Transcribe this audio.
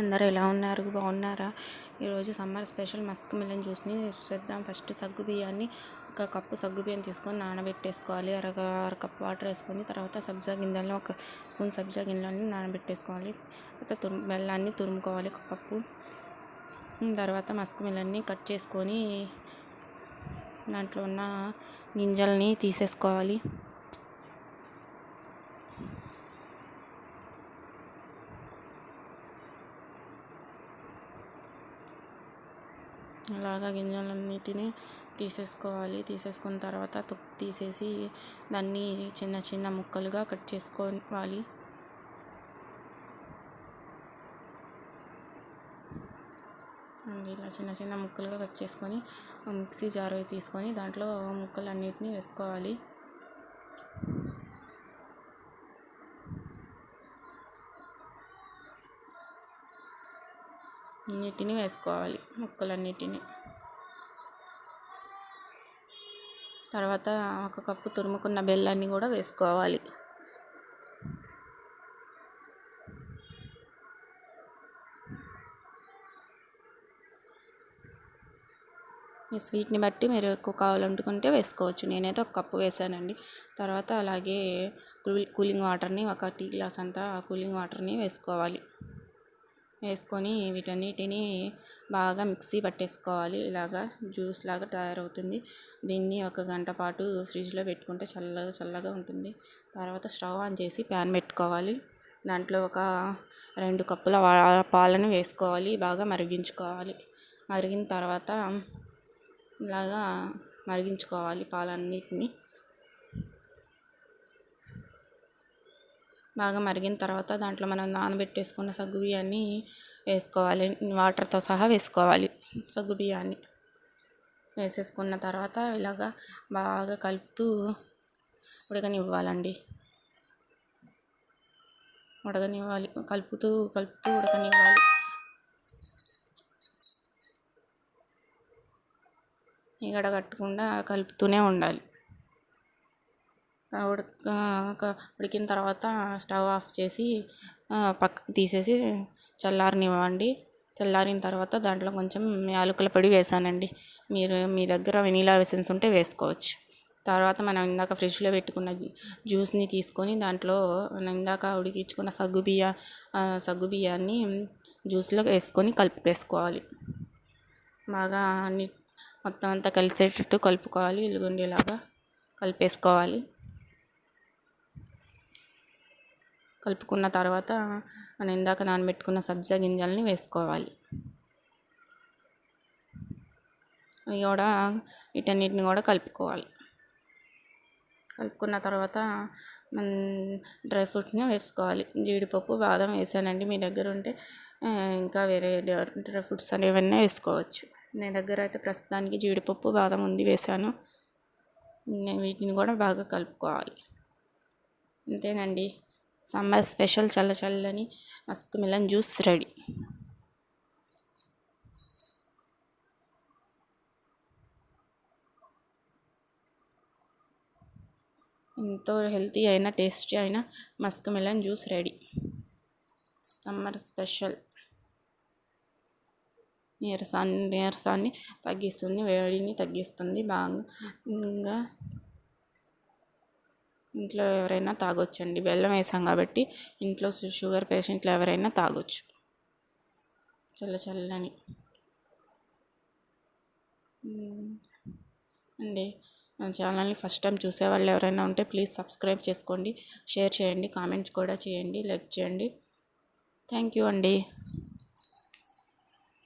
అందరూ ఎలా ఉన్నారు? బాగున్నారా? ఈరోజు సమ్మర్ స్పెషల్ మస్క్ మిలన్ జ్యూస్ని చేద్దాం. ఫస్ట్ సగ్గు బియ్యాన్ని ఒక కప్పు సగ్గు బియ్యం తీసుకొని నానబెట్టేసుకోవాలి. అర కప్ వాటర్ వేసుకొని తర్వాత సబ్జా గింజలను ఒక స్పూన్ సబ్జా గింజలని నానబెట్టేసుకోవాలి. తర్వాత బెల్లాన్ని తురుముకోవాలి ఒక కప్పు. తర్వాత మస్క్ మిలన్ని కట్ చేసుకొని దాంట్లో ఉన్న గింజల్ని తీసేసుకోవాలి. అలాగా గింజలన్నిటిని తీసేసుకోవాలి. తీసేసుకున్న తర్వాత తీసేసి దాన్ని చిన్న చిన్న ముక్కలుగా కట్ చేసుకోవాలి. ఇలా చిన్న చిన్న ముక్కలుగా కట్ చేసుకొని మిక్సీ జార్ తీసుకొని దాంట్లో ముక్కలన్నిటిని వేసుకోవాలి. అన్నిటిని వేసుకోవాలి ముక్కలన్నిటిని. తర్వాత ఒక కప్పు తురుముకున్న బెల్లాన్ని కూడా వేసుకోవాలి. మీ స్వీట్ని బట్టి మీరు ఎక్కువ కావాలనుకుంటే వేసుకోవచ్చు. నేనైతే ఒక కప్పు వేసానండి. తర్వాత అలాగే కూలింగ్ వాటర్ని ఒక టీ గ్లాస్ అంతా కూలింగ్ వాటర్ని వేసుకోవాలి. వేసుకొని వీటన్నిటిని బాగా మిక్సీ పట్టేసుకోవాలి. ఇలాగా జ్యూస్ లాగా తయారవుతుంది. దీన్ని ఒక గంట పాటు ఫ్రిడ్జ్లో పెట్టుకుంటే చల్లగా ఉంటుంది. తర్వాత స్టవ్ ఆన్ చేసి ప్యాన్ పెట్టుకోవాలి. దాంట్లో ఒక 2 కప్పుల పాలను వేసుకోవాలి. బాగా మరిగించుకోవాలి. మరిగిన తర్వాత ఇలాగా మరిగించుకోవాలి పాలన్నిటిని. బాగా మరిగిన తర్వాత దాంట్లో మనం నానబెట్టేసుకున్న సగ్గు బియ్యాన్ని వేసుకోవాలి. వాటర్తో సహా వేసుకోవాలి. సగ్గు బియ్యాన్ని వేసేసుకున్న తర్వాత ఇలాగా బాగా కలుపుతూ ఉడకనివ్వాలండి. కలుపుతూ ఉడకనివ్వాలి. ఈగడ కట్టకుండా కలుపుతూనే ఉండాలి. ఉడికిన తర్వాత స్టవ్ ఆఫ్ చేసి పక్కకు తీసేసి చల్లారనివ్వండి. చల్లారిన తర్వాత దాంట్లో కొంచెం యాలకుల పొడి వేసానండి. మీ దగ్గర వెనీలా ఎసెన్స్ ఉంటే వేసుకోవచ్చు. తర్వాత మనం ఇందాక ఫ్రిడ్జ్లో పెట్టుకున్న జ్యూస్ని తీసుకొని దాంట్లో ఇందాక ఉడికించుకున్న సగ్గు బియ్యాన్ని జ్యూస్లో వేసుకొని కలుపుకేసుకోవాలి. బాగా మొత్తం అంతా కలిసేటట్టు కలుపుకోవాలి. ఇలాగా కలిపేసుకోవాలి. కలుపుకున్న తర్వాత మనం ఇందాక నానబెట్టుకున్న సబ్జా గింజల్ని వేసుకోవాలి. వీటన్నిటిని కూడా కలుపుకోవాలి. కలుపుకున్న తర్వాత డ్రై ఫ్రూట్స్ని వేసుకోవాలి. జీడిపప్పు, బాదం వేసానండి. మీ దగ్గర ఉంటే ఇంకా వేరే డ్రై ఫ్రూట్స్ అనేవన్నీ వేసుకోవచ్చు. నా దగ్గర అయితే ప్రస్తుతానికి జీడిపప్పు, బాదం ఉంది, వేసాను. వీటిని కూడా బాగా కలుపుకోవాలి. అంతేనండి, సమ్మర్ స్పెషల్ చల్లని మస్క్ మిలన్ జ్యూస్ రెడీ. ఎంతో హెల్తీ అయిన టేస్టీ అయిన musk melon juice ready. Summer special. నీరసాన్ని తగ్గిస్తుంది, వేడిని తగ్గిస్తుంది. బాగా ఇంట్లో ఎవరైనా తాగొచ్చండి. బెల్లం వేసాం కాబట్టి ఇంట్లో షుగర్ పేషెంట్లు ఎవరైనా తాగొచ్చు. చల్లని అండి. మన ఛానల్ని ఫస్ట్ టైం చూసేవాళ్ళు ఎవరైనా ఉంటే ప్లీజ్ సబ్స్క్రైబ్ చేసుకోండి, షేర్ చేయండి, కామెంట్స్ కూడా చేయండి, లైక్ చేయండి. థ్యాంక్ యూ అండి.